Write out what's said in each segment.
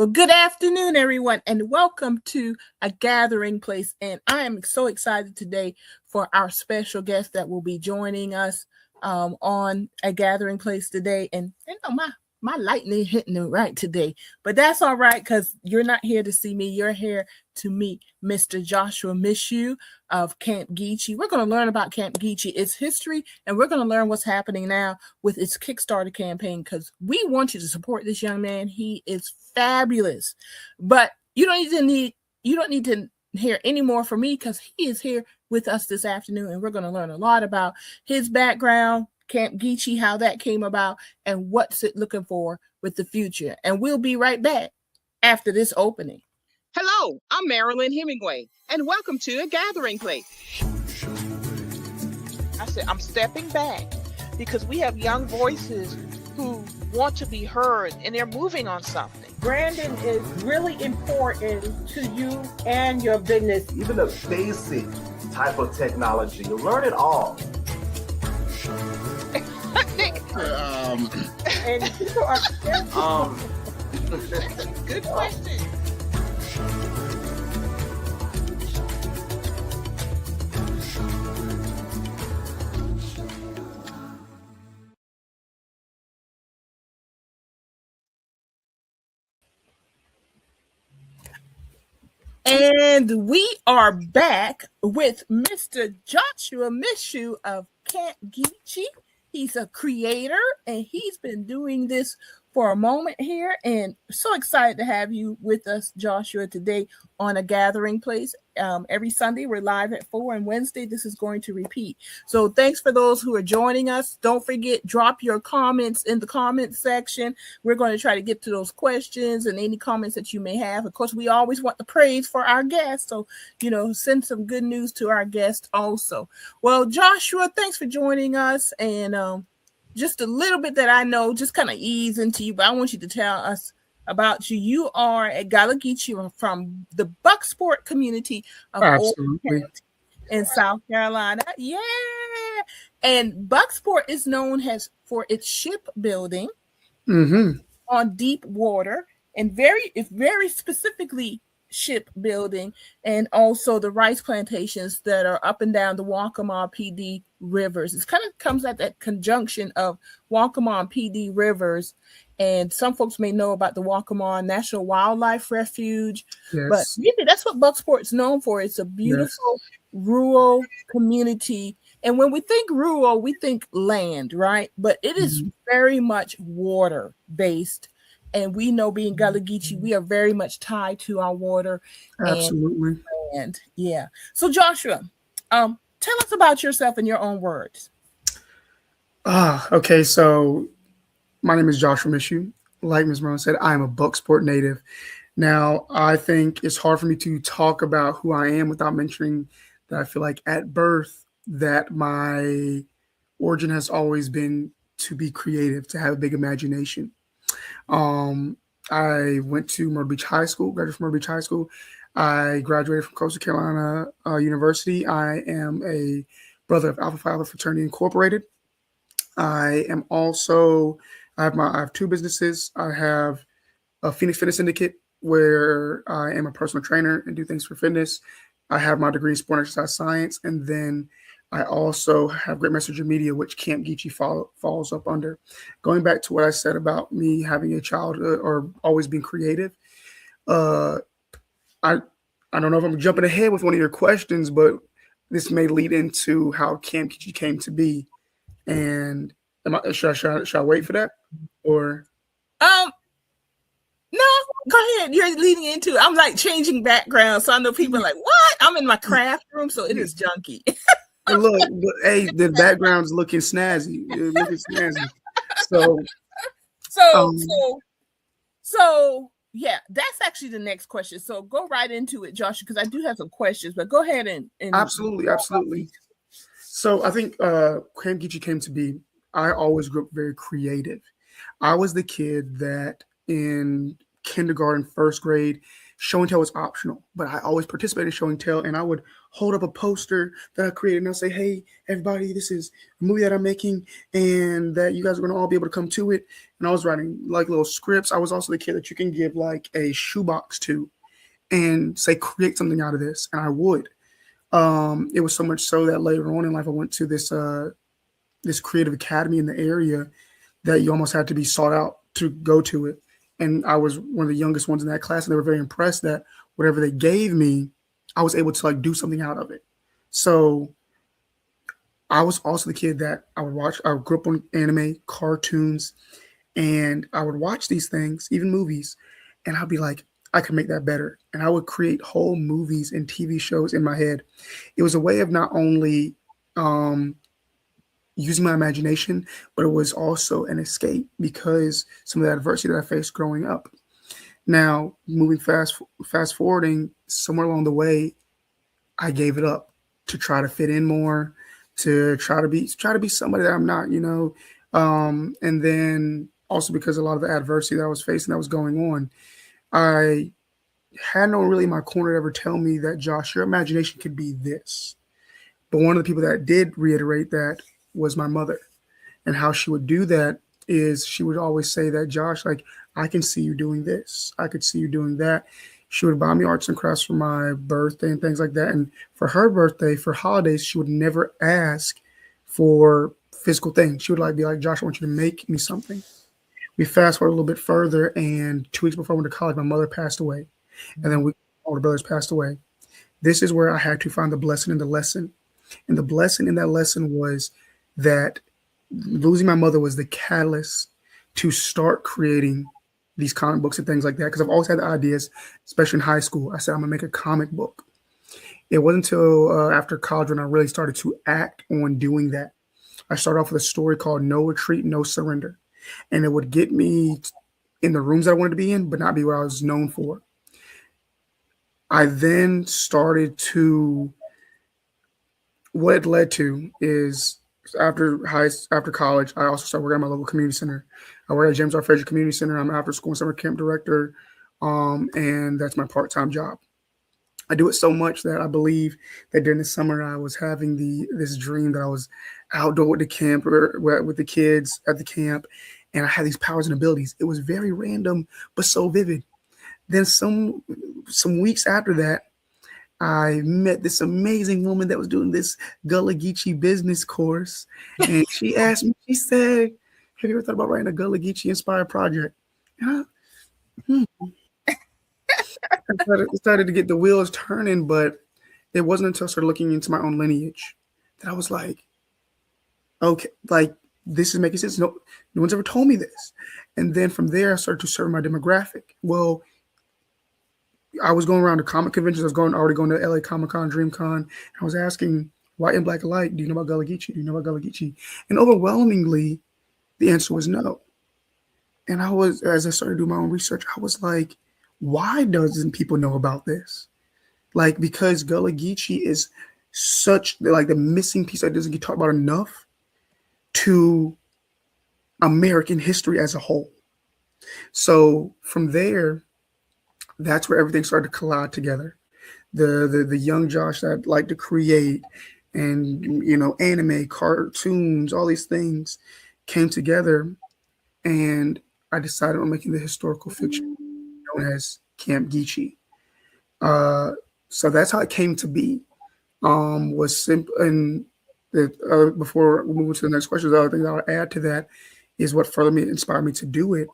Well, good afternoon, everyone, and welcome to A Gathering Place. And I am so excited today for our special guest that will be joining us on A Gathering Place today. And my lightning hitting it right today, but that's all right because you're not here to see me. You're here to meet Mr. Joshua Mishoe of Camp Geechee. We're going to learn about Camp Geechee, its history, and we're going to learn what's happening now with its Kickstarter campaign because we want you to support this young man. He is fabulous, but you don't need to hear any more from me because he is here with us this afternoon, and we're going to learn a lot about his background, Camp Geechee, how that came about, and what's it looking for with the future. And we'll be right back after this opening. Hello, I'm Marilyn Hemingway, and welcome to A Gathering Place. I said I'm stepping back because we have young voices who want to be heard, and they're moving on something. Branding is really important to you and your business. Even a basic type of technology, you learn it all. And people are good question. And we are back with Mr. Joshua Mishoe of Camp Geechee. He's a creator, and he's been doing this for a moment here. And so excited to have you with us, Joshua, today on A Gathering Place. Every Sunday, we're live at 4, and Wednesday, this is going to repeat. So thanks for those who are joining us. Don't forget, drop your comments in the comments section. We're going to try to get to those questions and any comments that you may have. Of course, we always want the praise for our guests. So, send some good news to our guests also. Well, Joshua, thanks for joining us. And just a little bit that I know, just kind of ease into you, but I want you to tell us about you. You are a Gullah Geechee from the Bucksport community of Old County in South Carolina. Yeah. And Bucksport is known for its shipbuilding on deep water, and very specifically shipbuilding, and also the rice plantations that are up and down the Waccamaw PD rivers. It kind of comes at that conjunction of Waccamaw PD rivers, and some folks may know about the Waccamaw National Wildlife Refuge. Yes. But really, that's what Bucksport's known for. It's a beautiful rural community. And when we think rural, we think land, right? But it is very much water-based. And we know, being Gullah Geechee, we are very much tied to our water. Absolutely. And yeah. So Joshua, tell us about yourself in your own words. Okay. So my name is Joshua Mishoe. Like Ms. Marlon said, I am a Bucksport native. Now, I think it's hard for me to talk about who I am without mentioning that I feel like at birth that my origin has always been to be creative, to have a big imagination. I went to Myrtle Beach High School, graduated from Myrtle Beach High School. I graduated from Coastal Carolina University. I am a brother of Alpha Phi Alpha Fraternity Incorporated. I have two businesses. I have a Phoenix Fitness Syndicate, where I am a personal trainer and do things for fitness. I have my degree in sport and exercise science, and then I also have Great Messenger Media, which Camp Geechee falls up under. Going back to what I said about me having a childhood or always being creative, I don't know if I'm jumping ahead with one of your questions, but this may lead into how Camp Geechee came to be. And should I wait for that, or? No, go ahead. You're leading into it. I'm like changing background, so I know people are like, what? I'm in my craft room, so it is junky. And look, hey, the background's looking snazzy. It's looking snazzy. So yeah, that's actually the next question. So go right into it, Joshua, because I do have some questions, but go ahead and absolutely. So I think Camp Geechee came to be. I always grew up very creative. I was the kid that in kindergarten, first grade, show and tell was optional, but I always participated in show and tell, and I would hold up a poster that I created and I'll say, hey, everybody, this is a movie that I'm making and that you guys are going to all be able to come to it. And I was writing like little scripts. I was also the kid that you can give like a shoebox to and say, create something out of this. And I would. It was so much so that later on in life, I went to this creative academy in the area that you almost had to be sought out to go to it. And I was one of the youngest ones in that class, and they were very impressed that whatever they gave me, I was able to like do something out of it. So I was also the kid that I grew up on anime, cartoons, and I would watch these things, even movies, and I'd be like, I could make that better. And I would create whole movies and TV shows in my head. It was a way of not only using my imagination, but it was also an escape because some of the adversity that I faced growing up. Now, moving fast forwarding, somewhere along the way, I gave it up to try to fit in more, to try to be somebody that I'm not, and then also because a lot of the adversity that I was facing that was going on, I had no one really in my corner to ever tell me that, Josh, your imagination could be this. But one of the people that did reiterate that was my mother. And how she would do that is she would always say that, Josh, like, I can see you doing this. I could see you doing that. She would buy me arts and crafts for my birthday and things like that. And for her birthday, for holidays, she would never ask for physical things. She would be like, Josh, I want you to make me something. We fast forward a little bit further, and 2 weeks before I went to college, my mother passed away. And then older brothers passed away. This is where I had to find the blessing in the lesson. And the blessing in that lesson was that losing my mother was the catalyst to start creating these comic books and things like that. Because I've always had the ideas, especially in high school. I said, I'm going to make a comic book. It wasn't until after college when I really started to act on doing that. I started off with a story called No Retreat, No Surrender. And it would get me in the rooms that I wanted to be in, but not be what I was known for. I then started to, what it led to is after college, I also started working at my local community center. I work at James R. Frazier Community Center. I'm an after school and summer camp director, and that's my part-time job. I do it so much that I believe that during the summer I was having this dream that I was outdoor with the camper, with the kids at the camp, and I had these powers and abilities. It was very random, but so vivid. Then some weeks after that, I met this amazing woman that was doing this Gullah Geechee business course. And she asked me, she said, have you ever thought about writing a Gullah Geechee inspired project? And I started to get the wheels turning, but it wasn't until I started looking into my own lineage that I was like, okay, like this is making sense. No one's ever told me this. And then from there, I started to serve my demographic. Well, I was going around to comic conventions. I was already going to LA Comic Con, Dream Con. I was asking, white and black alike, do you know about Gullah Geechee? Do you know about Gullah Geechee? And overwhelmingly, the answer was no. And as I started doing my own research, I was like, why doesn't people know about this? Like, because Gullah Geechee is such like the missing piece that doesn't get talked about enough to American history as a whole. So from there, that's where everything started to collide together. The young Josh that liked to create and, anime, cartoons, all these things came together, and I decided on making the historical fiction known as Camp Geechee. So that's how it came to be. Was simple, and before we move to the next question, the other thing that I'll add to that is what further inspired me to do it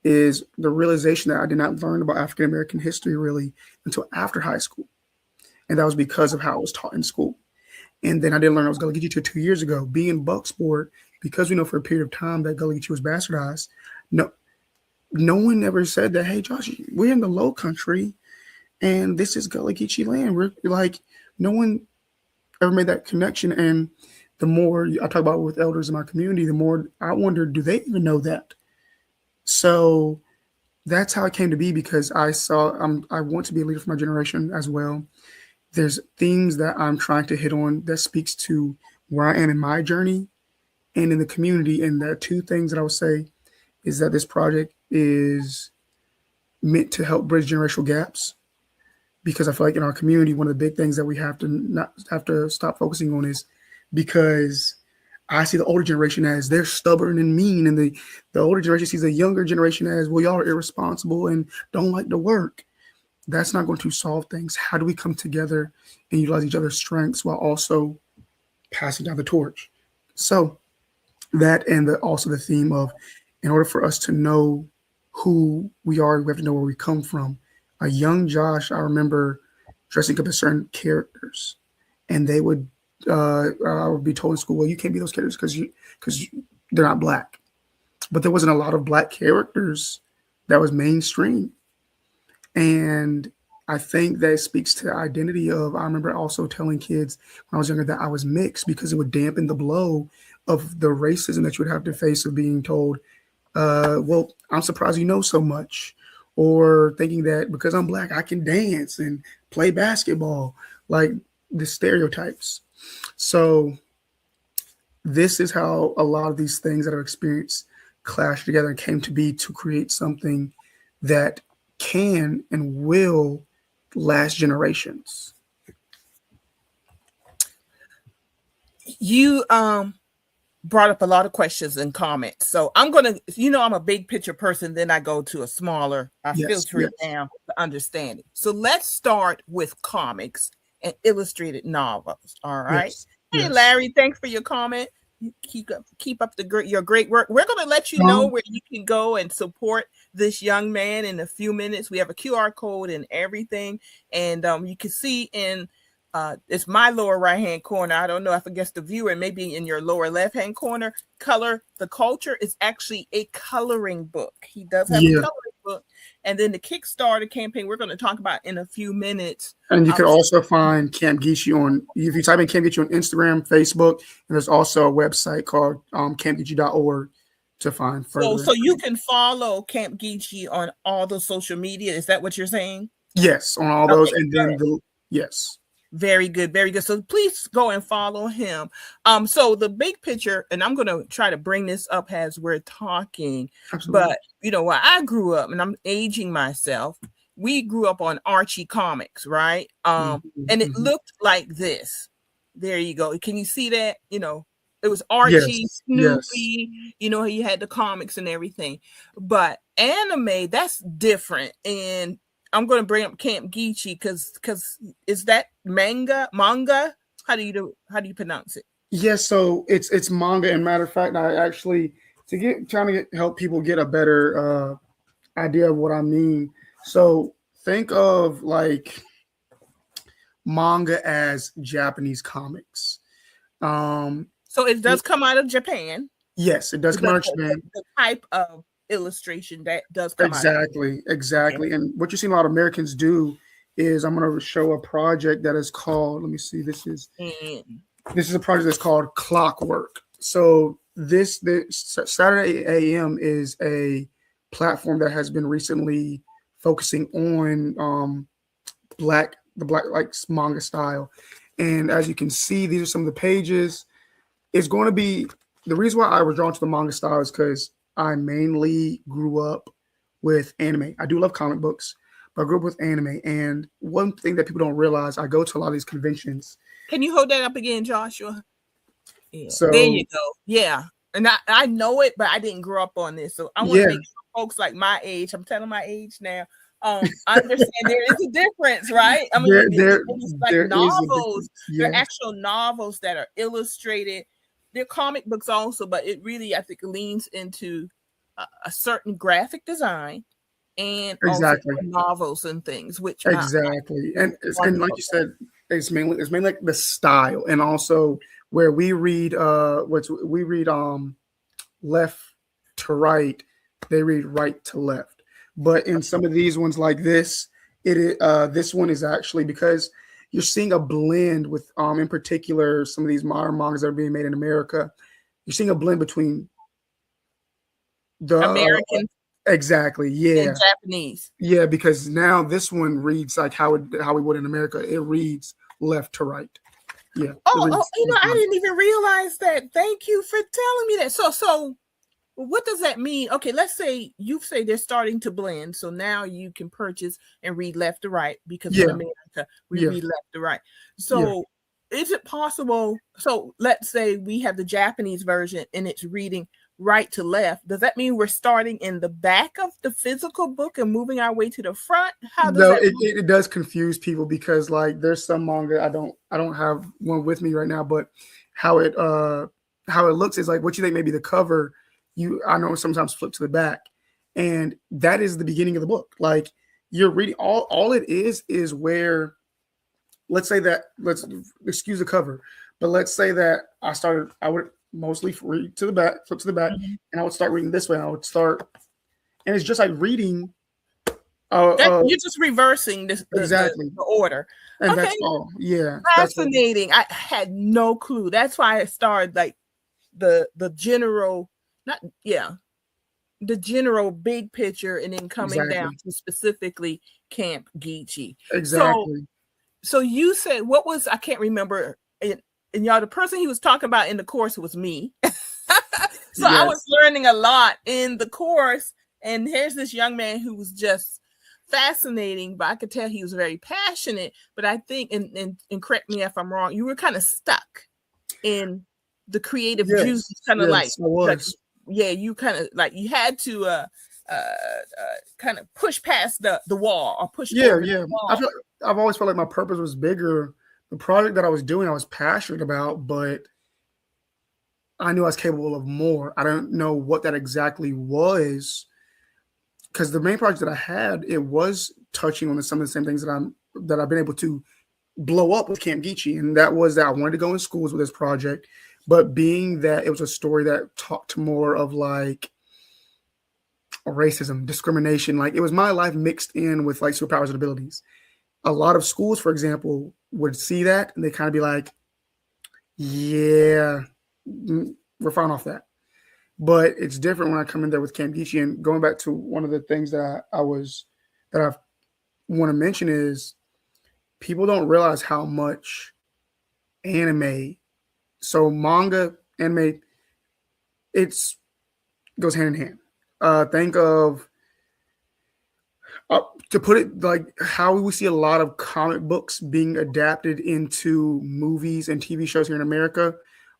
is the realization that I did not learn about African American history really until after high school. And that was because of how it was taught in school. And then I didn't learn I was Gullah Geechee till 2 years ago. Being in Bucksport, because we know for a period of time that Gullah Geechee was bastardized, no one ever said that, hey, Josh, we're in the low country and this is Gullah Geechee land. We're like, no one ever made that connection. And the more I talk about it with elders in my community, the more I wonder, do they even know that? So that's how it came to be, because I saw I want to be a leader for my generation as well. There's themes that I'm trying to hit on that speaks to where I am in my journey and in the community. And the two things that I would say is that this project is meant to help bridge generational gaps, because I feel like in our community, one of the big things that we have to stop focusing on is because I see the older generation as they're stubborn and mean, and the older generation sees the younger generation as, well, y'all are irresponsible and don't like to work. That's not going to solve things. How do we come together and utilize each other's strengths while also passing down the torch? So that, and also the theme of, in order for us to know who we are, we have to know where we come from. A young Josh, I remember dressing up as certain characters, and they would I would be told in school, well, you can't be those characters because they're not Black. But there wasn't a lot of Black characters that was mainstream. And I think that speaks to the identity of, I remember also telling kids when I was younger that I was mixed, because it would dampen the blow of the racism that you would have to face of being told, well, I'm surprised you know so much. Or thinking that because I'm Black, I can dance and play basketball, like the stereotypes. So this is how a lot of these things that I've experienced clashed together and came to be to create something that can and will last generations. You brought up a lot of questions and comments. So I'm going to, I'm a big picture person. Then I go to a smaller, filter it down to understand it. So let's start with comics and illustrated novels. All right. Yes. Hey, Larry, thanks for your comment. Keep up your great work. We're going to let you know where you can go and support this young man in a few minutes. We have a QR code and everything. And you can see in it's my lower right-hand corner. I don't know if I guess the viewer, maybe in your lower left-hand corner, Color the Culture is actually a coloring book. He does have a coloring book. And then the Kickstarter campaign we're going to talk about in a few minutes. And you can also find Camp Geechee if you type in Camp Geechee on Instagram, Facebook, and there's also a website called campgeechee.org to find further. So you can follow Camp Geechee on all the social media. Is that what you're saying? Yes, on all those. And then yes. Very good. Very good. So please go and follow him. So the big picture, and I'm going to try to bring this up as we're talking, Absolutely. But while I grew up, and I'm aging myself, we grew up on Archie comics, right? And it looked like this. There you go. Can you see that? It was Archie, Snoopy, he had the comics and everything, but anime, that's different. And I'm going to bring up Camp Geechee because is that manga? How do you pronounce it? Yes, so it's manga. And matter of fact, I actually help people get a better idea of what I mean. So think of like manga as Japanese comics. So it does come out of Japan. Yes, it does come out of Japan. The type of illustration that does come exactly. Okay. And what you see a lot of Americans do is, I'm going to show a project that is called, let me see, this is a project that's called Clockwork. So this Saturday AM is a platform that has been recently focusing on the black like manga style. And as you can see, these are some of the pages. It's going to be, the reason why I was drawn to the manga style is because I mainly grew up with anime. I do love comic books, but I grew up with anime. And one thing that people don't realize, I go to a lot of these conventions. Can you hold that up again, Joshua? Yeah. So there you go. Yeah. And I know it, but I didn't grow up on this. So I want to make sure folks like my age, I'm telling my age now, understand there is a difference, right? I mean, it's like novels. They're actual novels that are illustrated. They're comic books also, but it really, I think, leans into a certain graphic design and also novels and things. Which and like you said, it's mainly like the style, and also where we read left to right, they read right to left. But in some of these ones like this, this one is actually, because you're seeing a blend with, in particular, some of these modern mangas that are being made in America. You're seeing a blend between the American, and Japanese. Yeah, because now this one reads like how we would in America. It reads left to right. Yeah. I didn't even realize that. Thank you for telling me that. So What does that mean? Okay, let's say you say they're starting to blend, so now you can purchase and read left to right because in Yeah, America we yeah, read left to right. yeah. So is it possible? So let's say we have the Japanese version and it's reading right to left. Does that mean we're starting in the back of the physical book and moving our way to the front? How does No, that work? it does confuse people because like there's some manga I don't have one with me right now, but how it looks is like what you think maybe the cover I know sometimes flip to the back, and that is the beginning of the book. Like you're reading all it is where, let's say that, let's excuse the cover, but let's say that I would mostly read to the back, flip to the back, Mhm. and I would start reading this way. I would start, and it's just like reading. You're just reversing Exactly. the order. And Okay, that's all. Yeah. That's all. fascinating. I had no clue. That's why I started like the general, not the general big picture, and then coming down Exactly. to specifically Camp Geechee. Exactly. So you said what was, I can't remember, and y'all, the person he was talking about in the course was me. So I was learning a lot in the course, and here's this young man who was just fascinating, but I could tell he was very passionate. But I think, and correct me if I'm wrong, you were kind of stuck in the creative Yes. juice, kind of Yes, I was. you kind of like you had to kind of push past the wall or push Yeah, over yeah. the wall. I've always felt like my purpose was bigger. The project that I was doing, I was passionate about, but I knew I was capable of more. I don't know what that exactly was, because the main project that I had, it was touching on some of the same things that I've been able to blow up with Camp Geechee, and that was that I wanted to go in schools with this project, but being that it was a story that talked more of like racism, discrimination, like it was my life mixed in with like superpowers and abilities. A lot of schools, for example, would see that and they kind of be like, yeah, we're fine off that. But it's different when I come in there with Camp Geechee. And going back to one of the things that I want to mention is people don't realize how much anime, so manga, anime, it's goes hand in hand. Think of to put it like how we see a lot of comic books being adapted into movies and TV shows here in America.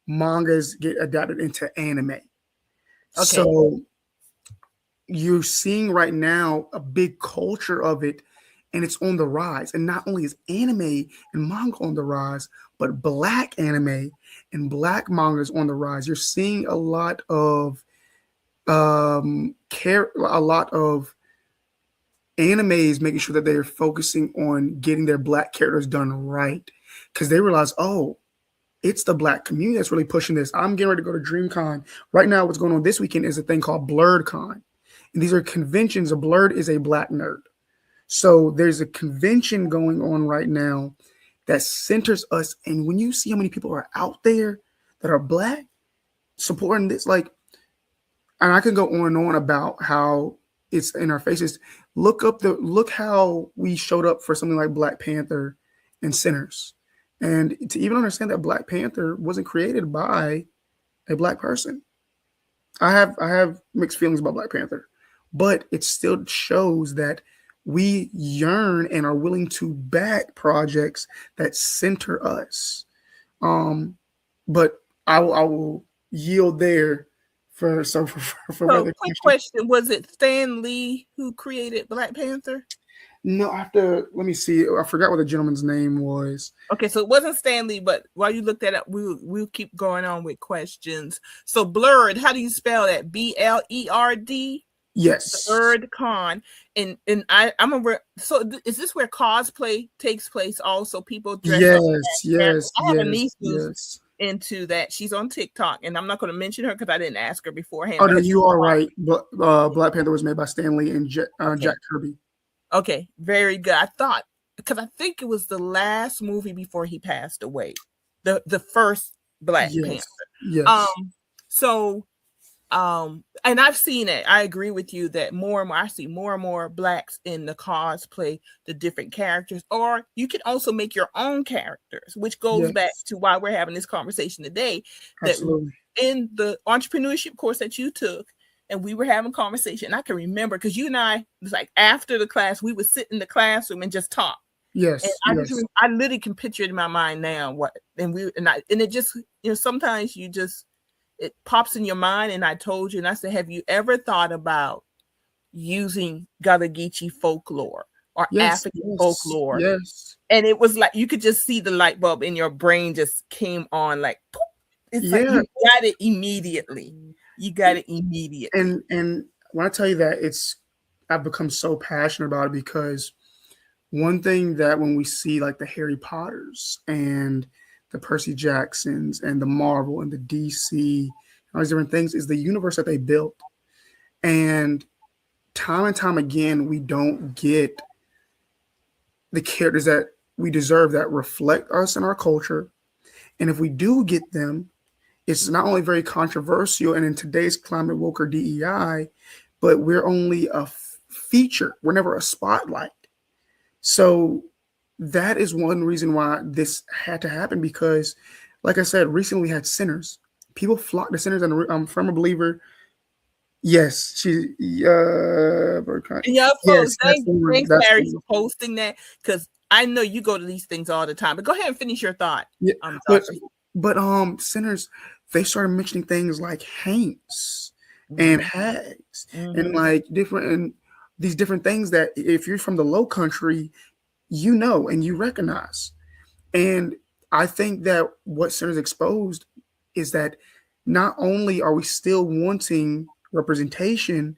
Mangas get adapted into anime. Okay. So you're seeing right now a big culture of it, and it's on the rise. And not only is anime and manga on the rise, but black anime and black manga is on the rise. You're seeing a lot of animes making sure that they're focusing on getting their black characters done right, because they realize, oh, it's the black community that's really pushing this. I'm getting ready to go to DreamCon right now. What's going on this weekend is a thing called BlurredCon, and these are conventions. A blurred is a black nerd, so there's a convention going on right now that centers us. And when you see how many people are out there that are black supporting this, like, and I can go on and on about how it's in our faces. Look how we showed up for something like Black Panther and Sinners. And to even understand that Black Panther wasn't created by a black person. I have mixed feelings about Black Panther, but it still shows that we yearn and are willing to back projects that center us. But I will yield there for quick question: was it Stan Lee who created Black Panther? No, let me see. I forgot what the gentleman's name was. Okay, so it wasn't Stan Lee, but while you look that up, we'll keep going on with questions. So Blurred, how do you spell that? BLERD? Yes. BlurredCon. And I'm aware. So is this where cosplay takes place also? People dress up. Yes. I have a niece who's into that. She's on TikTok, and I'm not going to mention her because I didn't ask her beforehand. Oh, no, you are right. Black Panther was made by Stan Lee and Jack Kirby. Okay, very good. I thought, because I think it was the last movie before he passed away, the first Black Panther. Yes. And I've seen it. I agree with you that I see more and more blacks in the cosplay, the different characters, or you can also make your own characters, which goes back to why we're having this conversation today. Absolutely. That in the entrepreneurship course that you took, and we were having conversation. And I can remember because you and I, it was like after the class, we would sit in the classroom and just talk. Yes. And I literally can picture it in my mind now. And it just, sometimes it pops in your mind. And I told you, and I said, have you ever thought about using Gullah Geechee folklore or African folklore? Yes. And it was like you could just see the light bulb in your brain just came on, like poof. It's like you got it immediately. And when I tell you that, I've become so passionate about it, because one thing that when we see like the Harry Potters and the Percy Jacksons and the Marvel and the DC, all these different things, is the universe that they built. And time again, we don't get the characters that we deserve that reflect us and our culture. And if we do get them, it's not only very controversial, and in today's climate woke or DEI, but we're only a feature. We're never a spotlight. So that is one reason why this had to happen, because, like I said, recently we had Sinners. People flock to Sinners, and I'm a firm believer. Yes, thanks Larry, for posting that, because I know you go to these things all the time. But go ahead and finish your thought. Yeah, but Sinners, they started mentioning things like haints and hags and like these different things that if you're from the Low Country, you know and you recognize. And I think that what Sinners exposed is that not only are we still wanting representation,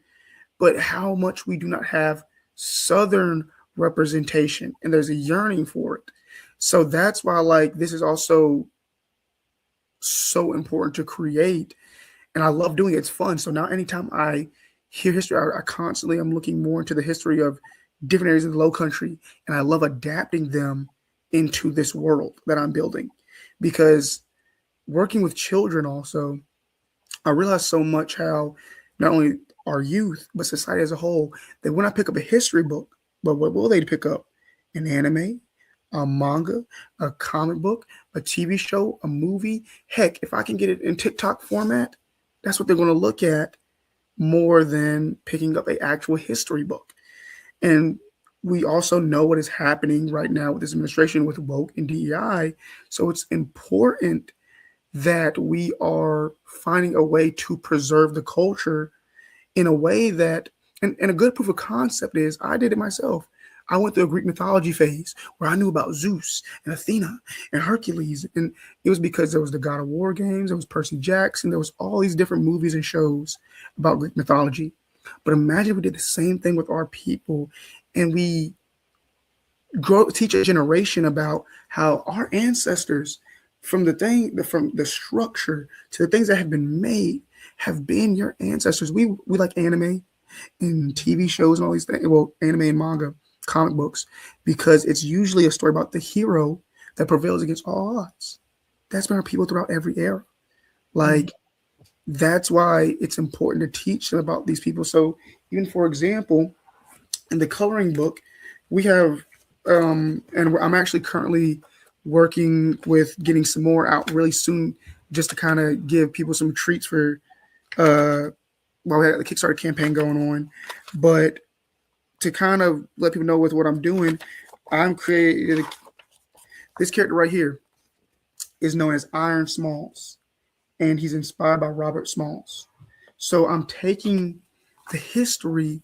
but how much we do not have Southern representation, and there's a yearning for it. So that's why, like, this is also so important to create, and I love doing it. It's fun. So now anytime I hear history, I constantly am looking more into the history of different areas of the Low Country, and I love adapting them into this world that I'm building, because working with children also, I realize so much how not only our youth, but society as a whole, that when I pick up a history book, but what will they pick up? An anime, a manga, a comic book, a TV show, a movie. Heck, if I can get it in TikTok format, that's what they're going to look at more than picking up an actual history book. And we also know what is happening right now with this administration with woke and DEI. So it's important that we are finding a way to preserve the culture in a way that, and a good proof of concept is, I did it myself. I went through a Greek mythology phase where I knew about Zeus and Athena and Hercules. And it was because there was the God of War games, there was Percy Jackson, there was all these different movies and shows about Greek mythology. But imagine if we did the same thing with our people, and we teach a generation about how our ancestors, from the structure to the things that have been made, have been your ancestors. We like anime and TV shows and all these things. Well, anime and manga, comic books, because it's usually a story about the hero that prevails against all odds. That's been our people throughout every era. Like, that's why it's important to teach them about these people. So even, for example, in the coloring book, we have, and I'm actually currently working with getting some more out really soon, just to kind of give people some treats for while we had the Kickstarter campaign going on. But to kind of let people know with what I'm doing, I'm creating this character right here is known as Iron Smalls, and he's inspired by Robert Smalls. So I'm taking the history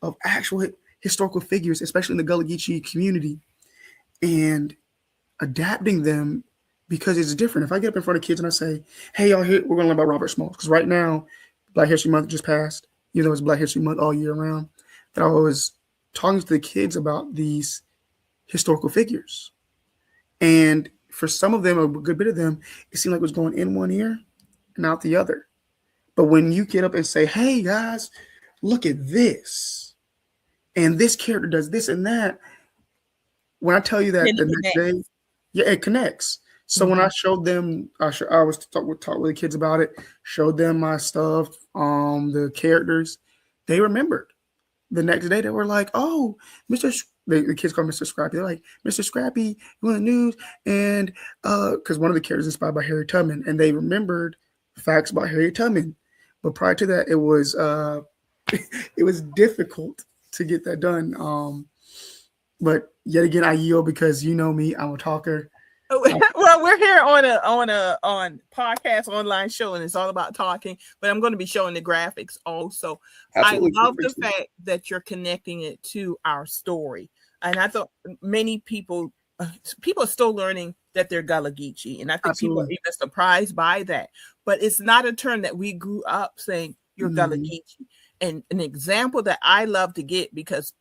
of actual historical figures, especially in the Gullah Geechee community, and adapting them, because it's different. If I get up in front of kids and I say, hey, y'all, here, we're going to learn about Robert Smalls, because right now, Black History Month just passed, even though it's Black History Month all year round, that I was talking to the kids about these historical figures. And for some of them, a good bit of them, it seemed like it was going in one ear and out the other. But when you get up and say, hey, guys, look at this, and this character does this and that, when I tell you that the next day, yeah, it connects. So when I showed them, I was talk with the kids about it, showed them my stuff, the characters, they remembered. The next day, they were like, oh, the kids call Mr. Scrappy. They're like, Mr. Scrappy, you on the news? And because one of the characters is inspired by Harriet Tubman, and they remembered facts about Harriet Tubman. But prior to that, it was it was difficult to get that done. But yet again, I yield because you know me, I'm a talker. Well, we're here on podcast online show, and it's all about talking. But I'm going to be showing the graphics also. Absolutely. I love the fact that you're connecting it to our story, and I thought many people are still learning that they're Gullah Geechee, and I think people are even surprised by that. But it's not a term that we grew up saying you're Gullah Geechee. And an example that I love to get because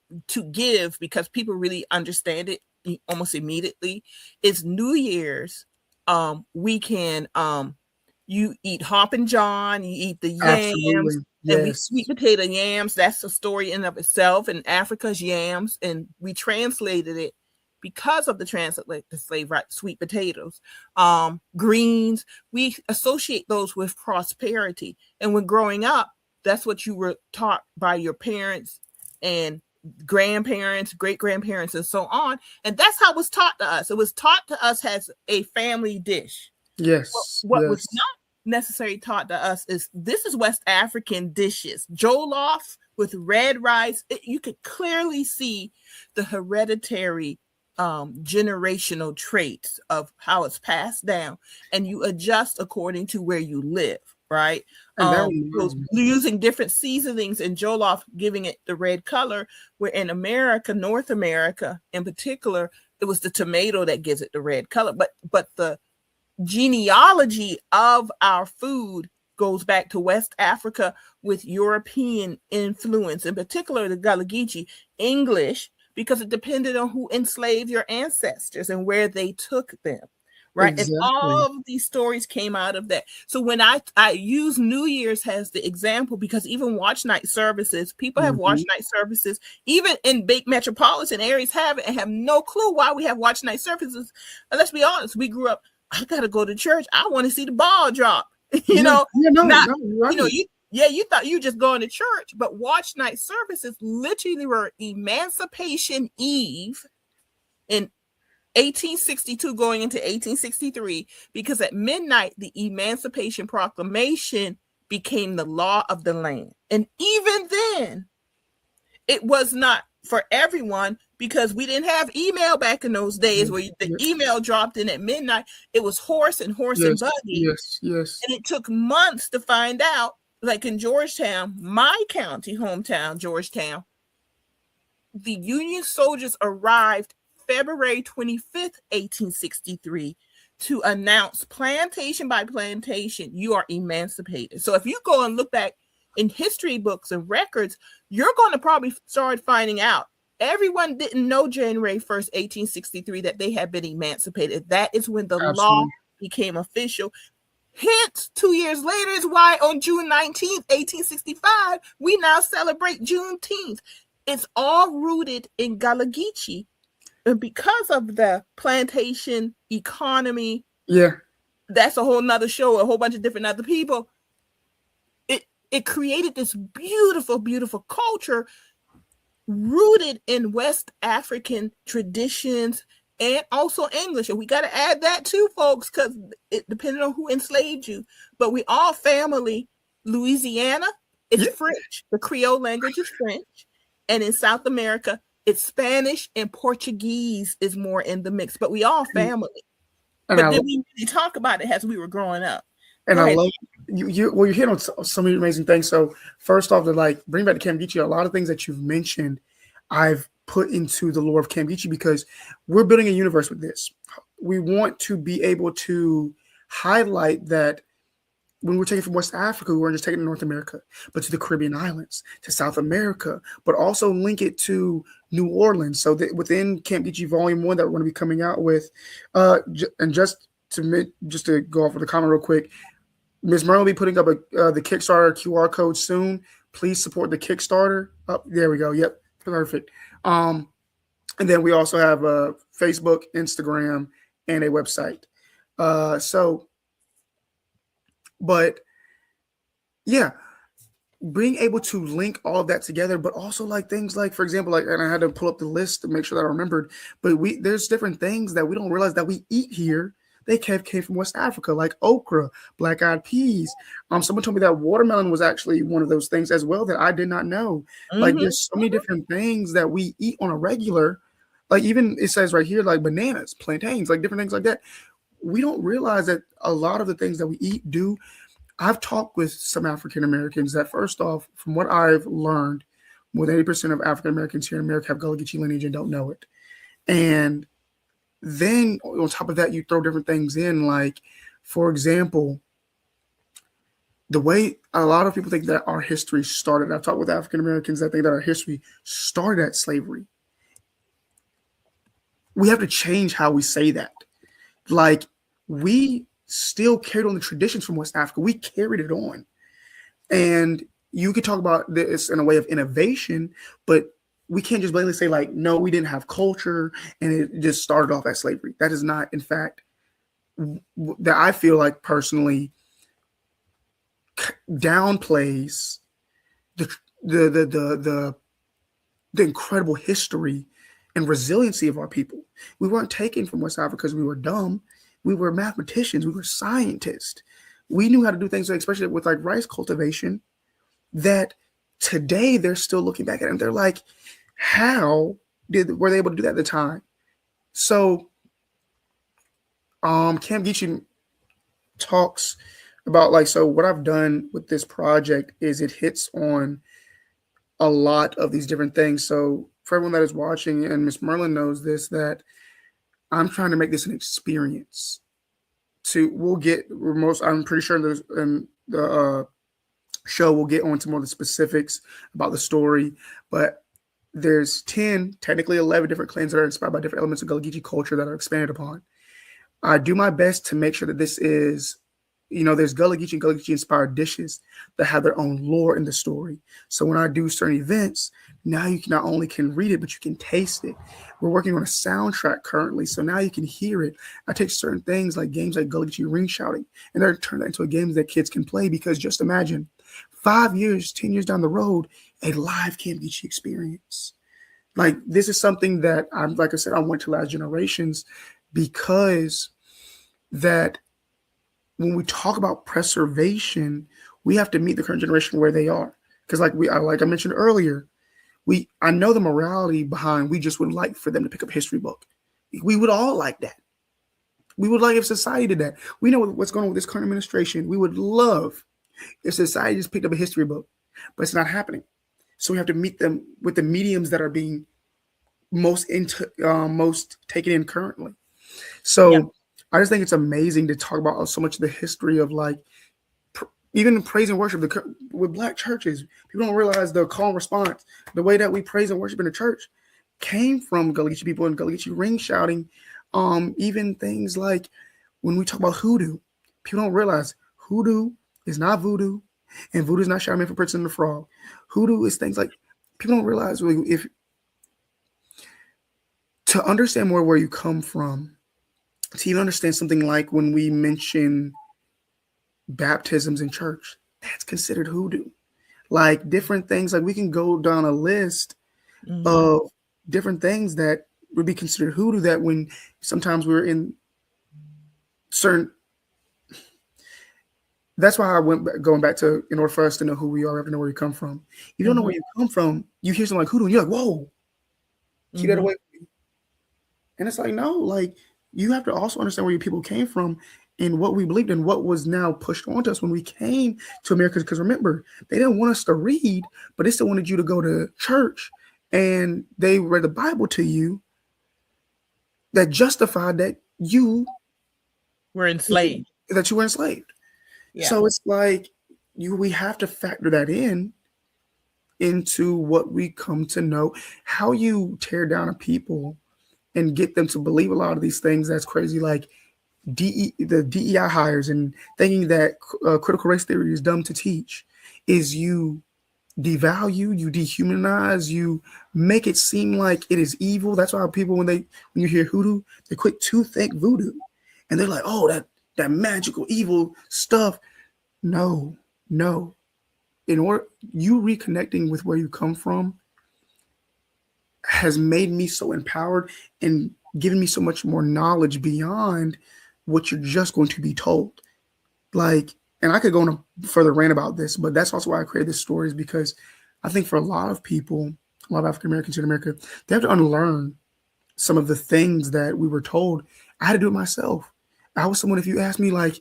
people really understand it almost immediately is New Year's. We can you eat Hoppin' John, you eat the yams, and we sweet potato yams. That's a story in of itself. And Africa's yams, and we translated it because of the slave right, sweet potatoes, greens. We associate those with prosperity, and when growing up, that's what you were taught by your parents and grandparents, great-grandparents, and so on. And that's how it was taught to us. It was taught to us as a family dish. Yes. What was not necessarily taught to us is this is West African dishes. Jollof with red rice. You could clearly see the hereditary generational traits of how it's passed down, and you adjust according to where you live. Right, using different seasonings in jollof, giving it the red color. Where in America, North America in particular, it was the tomato that gives it the red color. But the genealogy of our food goes back to West Africa with European influence, in particular the Gullah Geechee English, because it depended on who enslaved your ancestors and where they took them. Right. Exactly. And all of these stories came out of that. So when I use New Year's as the example, because even watch night services, people have watch night services, even in big metropolitan areas have it and have no clue why we have watch night services. And let's be honest, we grew up, I got to go to church. I want to see the ball drop, you thought you were just going to church, but watch night services literally were Emancipation Eve in 1862 going into 1863, because at midnight, the Emancipation Proclamation became the law of the land. And even then, it was not for everyone because we didn't have email back in those days where the email dropped in at midnight. It was horse and buggy. Yes. And it took months to find out, like in Georgetown, my county, hometown, Georgetown, the Union soldiers arrived February 25th, 1863, to announce plantation by plantation, you are emancipated. So if you go and look back in history books and records, you're going to probably start finding out everyone didn't know January 1st, 1863, that they had been emancipated. That is when the law became official. Hence, 2 years later is why on June 19th, 1865, we now celebrate Juneteenth. It's all rooted in Gullah Geechee. And because of the plantation economy, that's a whole nother show, a whole bunch of different other people. It created this beautiful, beautiful culture rooted in West African traditions and also English. And we got to add that too, folks, because it depended on who enslaved you. But we all family. Louisiana, it's French. The Creole language is French. And in South America, it's Spanish and Portuguese is more in the mix, but we all family. But then we really talk about it as we were growing up. And I love you hit on some amazing things. So first off, to bring back to Camp Geechee, a lot of things that you've mentioned, I've put into the lore of Camp Geechee because we're building a universe with this. We want to be able to highlight that when we're taking from West Africa, we weren't just taking to North America, but to the Caribbean islands, to South America, but also link it to New Orleans. So that within Camp Geechee Volume 1 that we're going to be coming out with, and just to go off with a comment real quick, Ms. Merle will be putting up the Kickstarter QR code soon. Please support the Kickstarter. Oh, there we go. Yep, perfect. And then we also have Facebook, Instagram, and a website. But yeah, being able to link all of that together, but also things like, for example, and I had to pull up the list to make sure that I remembered, but there's different things that we don't realize that we eat here they came from West Africa, like okra, black-eyed peas. Someone told me that watermelon was actually one of those things as well that I did not know. Like, there's so many different things that we eat on a regular. Like, even it says right here, like bananas, plantains, like different things like that. We don't realize that a lot of the things that we eat do. I've talked with some African Americans that, first off, from what I've learned, more than 80% of African Americans here in America have Gullah Geechee lineage and don't know it. And then on top of that, you throw different things in, like, for example, the way a lot of people think that our history started. I've talked with African Americans that think that our history started at slavery. We have to change how we say that. Like, we still carried on the traditions from West Africa. We carried it on. And you could talk about this in a way of innovation, but we can't just blatantly say, like, no, we didn't have culture and it just started off at slavery. That is not, in fact, that I feel like personally downplays the incredible history and resiliency of our people. We weren't taken from West Africa because we were dumb. We were mathematicians. We were scientists. We knew how to do things, especially with like rice cultivation, that today they're still looking back at it and they're like, how were they able to do that at the time? So Camp Geechee talks about, like, so what I've done with this project is it hits on a lot of these different things. So for everyone that is watching, and Miss Merlin knows this, that I'm trying to make this an experience. I'm pretty sure in the show we'll get on to more of the specifics about the story, but there's 10, technically 11 different clans that are inspired by different elements of Gullah Geechee culture that are expanded upon. I do my best to make sure that this is, there's Gullah Geechee and Gullah Geechee inspired dishes that have their own lore in the story. So when I do certain events, now you not only can read it, but you can taste it. We're working on a soundtrack currently, so now you can hear it. I take certain things like games like Gullah Geechee ring shouting, and I turn that into a game that kids can play, because just imagine 5 years, 10 years down the road, a live Camp Geechee experience. Like, this is something that like I said, I want to last generations, because that when we talk about preservation, we have to meet the current generation where they are. Because like I mentioned earlier, I know the morality behind, we just would like for them to pick up a history book. We would all like that. We would like if society did that. We know what's going on with this current administration. We would love if society just picked up a history book, but it's not happening. So we have to meet them with the mediums that are being most taken in currently. So yeah. I just think it's amazing to talk about so much of the history of, like, even praise and worship with Black churches. People don't realize the call and response, the way that we praise and worship in the church came from Gullah Geechee people and Gullah Geechee ring shouting. Even things like when we talk about hoodoo, people don't realize hoodoo is not voodoo, and voodoo is not Shaman for Prince and the Frog. Hoodoo is things like, people don't realize, if to understand more where you come from, to even understand something like when we mention baptisms in church, that's considered hoodoo. Like, different things, like we can go down a list of different things that would be considered hoodoo, that when sometimes we're in certain, that's why I going back to, in order for us to know who we are, we have to know where we come from. You don't know where you come from, you hear something like hoodoo and you're like, whoa, keep that away from me. And it's like, no, like, you have to also understand where your people came from and what we believed in, what was now pushed onto us when we came to America. Because remember, they didn't want us to read, but they still wanted you to go to church, and they read the Bible to you that justified that you were enslaved. Yeah. So it's like, we have to factor that into what we come to know. How you tear down a people and get them to believe a lot of these things, that's crazy. Like the DEI hires and thinking that critical race theory is dumb to teach, is you devalue, you dehumanize, you make it seem like it is evil. That's why people, when you hear hoodoo, they quick to think voodoo, and they're like, oh, that magical evil stuff. No. In order, you reconnecting with where you come from has made me so empowered and given me so much more knowledge beyond what you're just going to be told. Like, and I could go on a further rant about this, but that's also why I created this story, is because I think for a lot of people, a lot of African Americans in America, they have to unlearn some of the things that we were told. I had to do it myself. I was someone, if you ask me, like,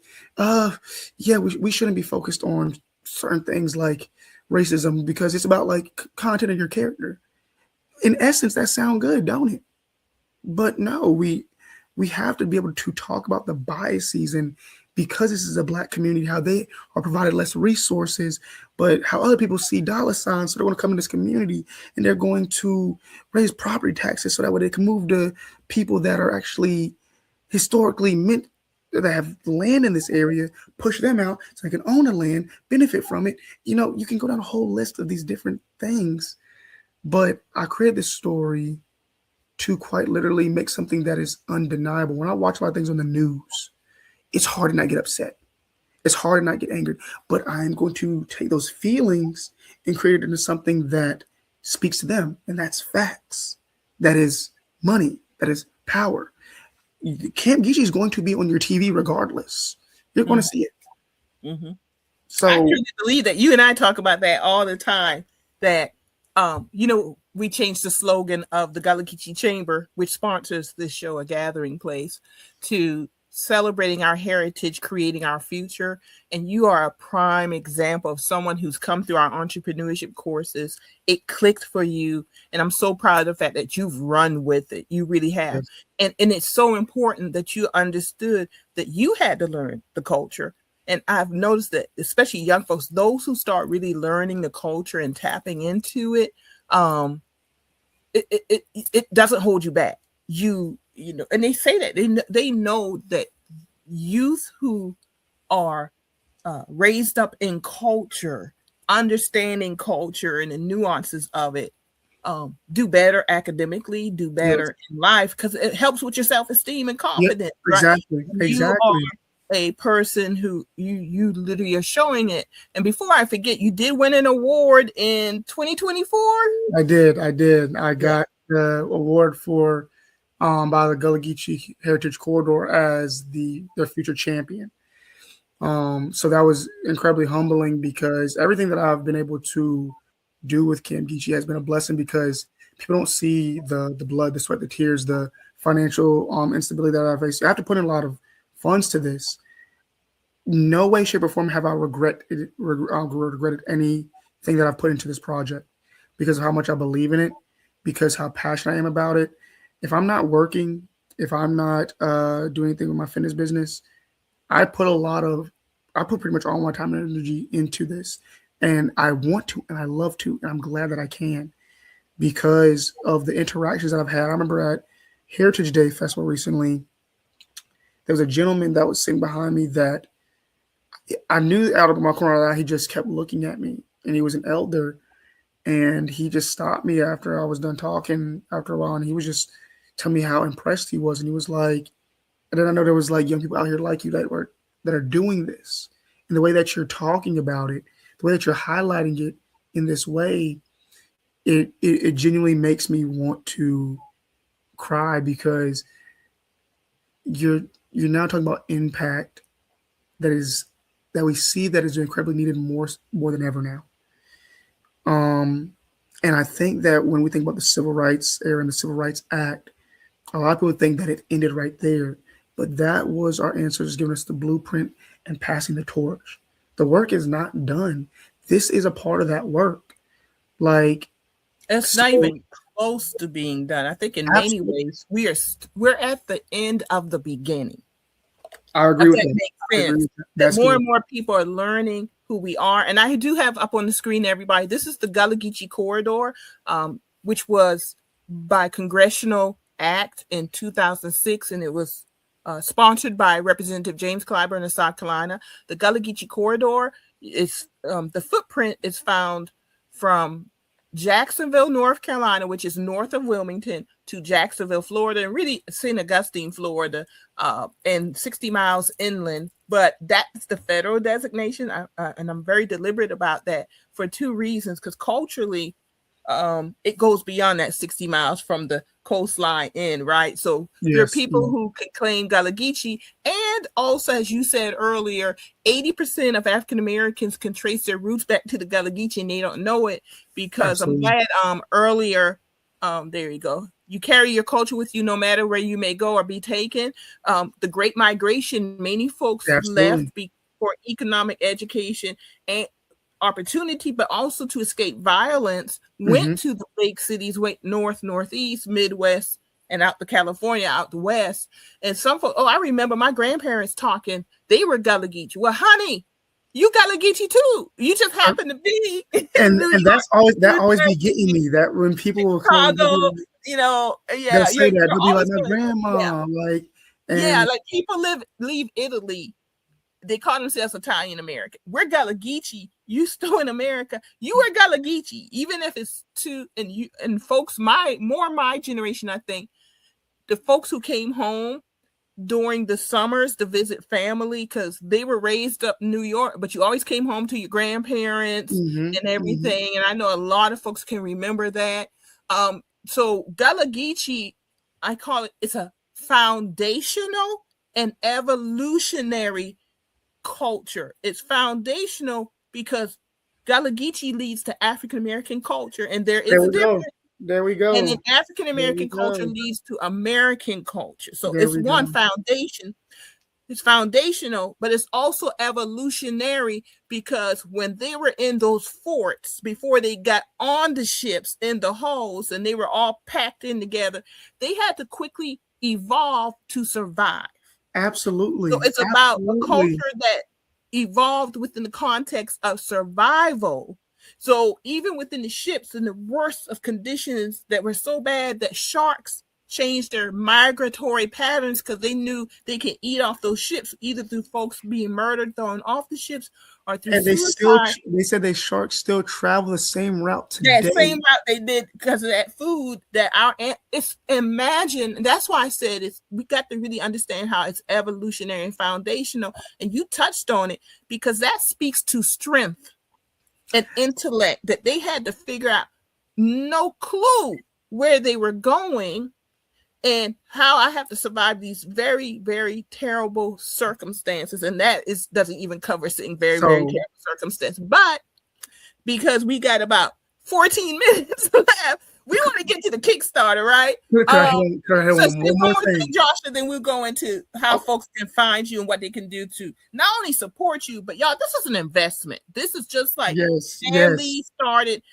yeah, we shouldn't be focused on certain things like racism because it's about like content of your character. In essence, that sounds good, don't it? But no, we have to be able to talk about the biases, and because this is a Black community, how they are provided less resources, but how other people see dollar signs, so they're going to come in this community and they're going to raise property taxes so that way they can move to people that are actually historically meant, that have land in this area, push them out so they can own the land, benefit from it. You know, you can go down a whole list of these different things, but I created this story to quite literally make something that is undeniable. When I watch a lot of things on the news, it's hard to not get upset. It's hard to not get angered, but I'm going to take those feelings and create it into something that speaks to them. And that's facts. That is money. That is power. Camp Geechee is going to be on your TV regardless. You're going to see it. Mm-hmm. So I truly believe that. You and I talk about that all the time, that, you know, we changed the slogan of the Gullah Geechee Chamber, which sponsors this show, A Gathering Place, to celebrating our heritage, creating our future. And you are a prime example of someone who's come through our entrepreneurship courses. It clicked for you. And I'm so proud of the fact that you've run with it. You really have. Yes. And it's so important that you understood that you had to learn the culture. And I've noticed that, especially young folks, those who start really learning the culture and tapping into it, it doesn't hold you back. You know, and they say that they know that youth who are raised up in culture, understanding culture and the nuances of it, do better academically, do better in life, because it helps with your self-esteem and confidence. Exactly. Right? Exactly. You are a person who you literally are showing it. And before I forget, you did win an award in 2024. I did. I got the award for by the Gullah Geechee Heritage Corridor as their future champion. So that was incredibly humbling, because everything that I've been able to do with Camp Geechee has been a blessing, because people don't see the blood, the sweat, the tears, the financial instability that I face. I have to put in a lot of funds to this. No way, shape, or form have I regretted anything that I've put into this project, because of how much I believe in it, because how passionate I am about it. If I'm not working, if I'm not doing anything with my fitness business, I put pretty much all my time and energy into this. And I want to, and I love to, and I'm glad that I can, because of the interactions that I've had. I remember at Heritage Day Festival recently, there was a gentleman that was sitting behind me that I knew out of my corner of the eye, he just kept looking at me, and he was an elder, and he just stopped me after I was done talking after a while, and he was just telling me how impressed he was. And he was like, and then I know there was like young people out here like you that are doing this, and the way that you're talking about it, the way that you're highlighting it in this way, it genuinely makes me want to cry, because you're now talking about impact that we see that is incredibly needed more than ever now. And I think that when we think about the Civil Rights era and the Civil Rights Act, a lot of people think that it ended right there, but that was our ancestors giving us the blueprint and passing the torch. The work is not done. This is a part of that work. Like, it's not even close to being done. I think in many ways we're at the end of the beginning. I agree with that. Makes sense. That more and more people are learning who we are. And I do have up on the screen, everybody, this is the Gullah Geechee Corridor, which was by Congressional Act in 2006, and it was sponsored by Representative James Clyburn of South Carolina. The Gullah Geechee Corridor is the footprint is found from Jacksonville, North Carolina, which is north of Wilmington, to Jacksonville, Florida, and really St. Augustine, Florida, and 60 miles inland. But that's the federal designation, and I'm very deliberate about that for two reasons. Because culturally, it goes beyond that 60 miles from the coastline in, right? So there are Yes. people who can claim Gullah Geechee, and also, as you said earlier, 80% of African Americans can trace their roots back to the Gullah Geechee, and they don't know it because Absolutely. I'm glad earlier, there you go. You carry your culture with you no matter where you may go or be taken. The Great Migration, many folks left for economic education and opportunity, but also to escape violence, went to the big cities, went north, northeast, Midwest, and out to California, out the West. And some folks, I remember my grandparents talking, they were Gullah Geechee. Well, honey, you Gullah Geechee too. You just happen to be and New and York, that always be getting me, that when people will come, Chicago, they'll say that, they'll be like, my grandma, like, and like people leave Italy, they call themselves Italian American. We're Gullah Geechee. You still in America. You are Gullah Geechee, even if it's and folks my generation, I think, the folks who came home during the summers to visit family because they were raised up in New York, but you always came home to your grandparents and everything. And I know a lot of folks can remember that. So Gullah Geechee, I call it's a foundational and evolutionary culture. It's foundational because Gullah Geechee leads to African American culture, and there is a difference. There we go. And then African American culture leads to American culture. So it's one foundation. It's foundational, but it's also evolutionary because when they were in those forts before they got on the ships in the hulls and they were all packed in together, they had to quickly evolve to survive. Absolutely. So it's about a culture that evolved within the context of survival. So even within the ships, in the worst of conditions that were so bad that sharks changed their migratory patterns because they knew they could eat off those ships, either through folks being murdered, thrown off the ships, or through suicide. They said sharks still travel the same route today. That same route they did because of that food that imagine. That's why I said we got to really understand how it's evolutionary and foundational. And you touched on it because that speaks to strength and intellect that they had to figure out, no clue where they were going and how I have to survive these very, very terrible circumstances. And that doesn't even cover sitting very terrible circumstances. But because we got about 14 minutes left, we want to get to the Kickstarter, right? One more thing, Joshua, then we'll go into how folks can find you and what they can do to not only support you, but y'all, this is an investment. This is just like Stan Lee started.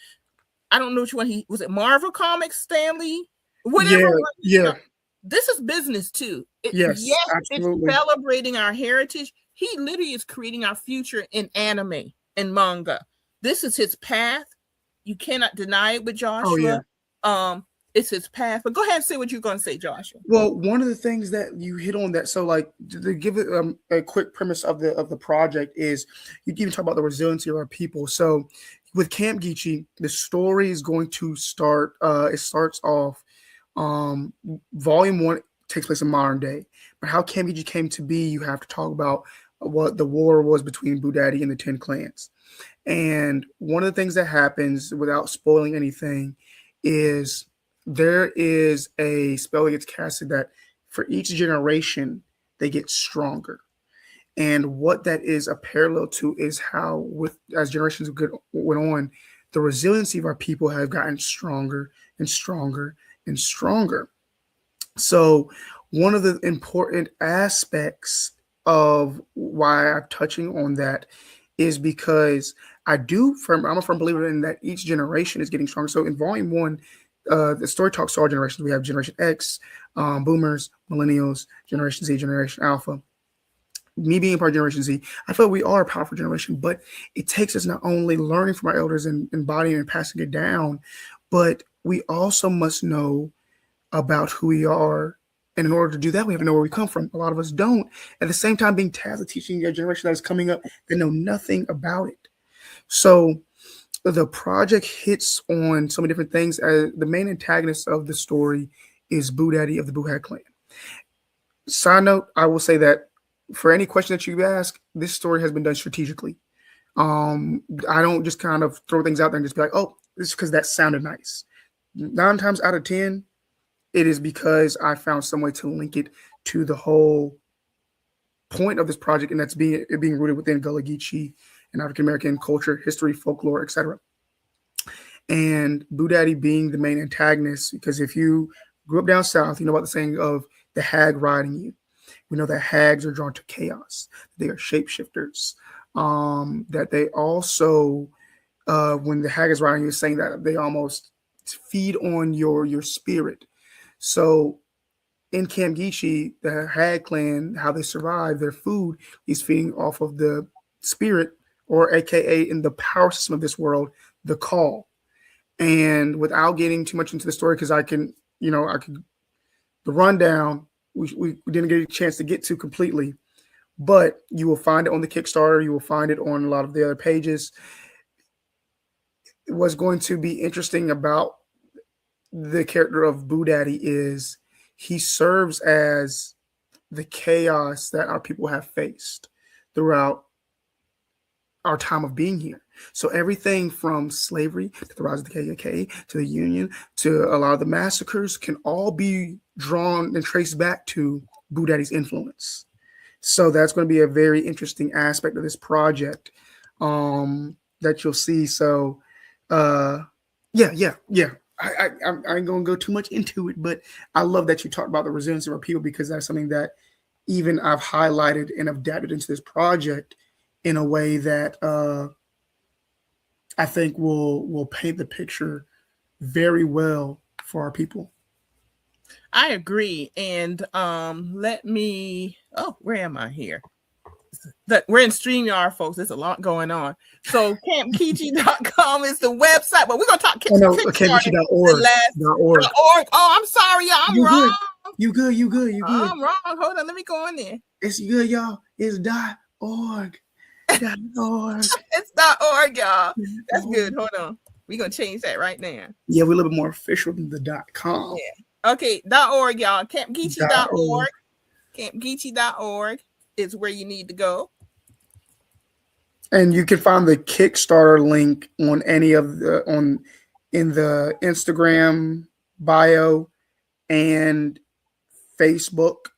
I don't know which one was it Marvel Comics, Stan Lee? Whatever. Yeah. This is business too. Yes, absolutely. It's celebrating our heritage. He literally is creating our future in anime and manga. This is his path. You cannot deny it with Joshua. It's his path. But go ahead and say what you're going to say, Joshua. Well, one of the things that you hit on that, so like to give it a quick premise of the project is you even talk about the resiliency of our people. So with Camp Geechee, the story is going to start. It starts off. Volume 1 takes place in modern day, but how Camp Geechee came to be, you have to talk about what the war was between Boo Daddy and the 10 clans. And one of the things that happens, without spoiling anything, is there is a spell that gets casted that for each generation, they get stronger. And what that is a parallel to is how, as generations went on, the resiliency of our people have gotten stronger and stronger and stronger. So one of the important aspects of why I'm touching on that is because I'm a firm believer in that each generation is getting stronger. So in volume 1, the story talks to all generations. We have Generation X, Boomers, Millennials, Generation Z, Generation Alpha. Me being part of Generation Z, I feel we are a powerful generation, but it takes us not only learning from our elders and embodying and passing it down, but we also must know about who we are. And in order to do that, we have to know where we come from. A lot of us don't. At the same time, being tasked with teaching a generation that is coming up that know nothing about it. So the project hits on so many different things. The main antagonist of the story is Boo Daddy of the Boo Hat clan. Side note, I will say that for any question that you ask, this story has been done strategically. I don't just kind of throw things out there and just be like, oh, this is because that sounded nice. 9 times out of 10, it is because I found some way to link it to the whole point of this project, and that's being rooted within Gullah Geechee and African American culture, history, folklore, etc. And Boo Daddy being the main antagonist, because if you grew up down south, you know about the saying of the hag riding you. We know that hags are drawn to chaos. They are shapeshifters. That they also, when the hag is riding you, saying that they almost feed on your spirit. So in Camp Geechee, the Hag clan, how they survive, their food is feeding off of the spirit, or AKA in the power system of this world, the call. And without getting too much into the story, because the rundown, we didn't get a chance to get to completely, but you will find it on the Kickstarter. You will find it on a lot of the other pages. What's going to be interesting about the character of Boo Daddy is he serves as the chaos that our people have faced throughout our time of being here. So everything from slavery to the rise of the KKK to the Union to a lot of the massacres can all be drawn and traced back to Boo Daddy's influence. So that's going to be a very interesting aspect of this project that you'll see. So yeah. I ain't gonna go too much into it, but I love that you talked about the resilience of our people, because that's something that even I've highlighted and adapted into this project in a way that I think will paint the picture very well for our people. I agree. And where am I here? We're in StreamYard, folks. There's a lot going on. So campgeechee.com is the website, but we're going to talk campgeechee.org. .org. Oh, I'm sorry, y'all. I'm wrong. You good. I'm wrong. Hold on. Let me go in there. It's good, y'all. It's .org. .org. It's .org, y'all. That's good. Hold on. We're going to change that right now. Yeah, we're a little bit more official than the .com. Yeah. Okay, .org, y'all. campgeechee.org. campgeechee.org is where you need to go. And you can find the Kickstarter link on any of in the Instagram bio and Facebook.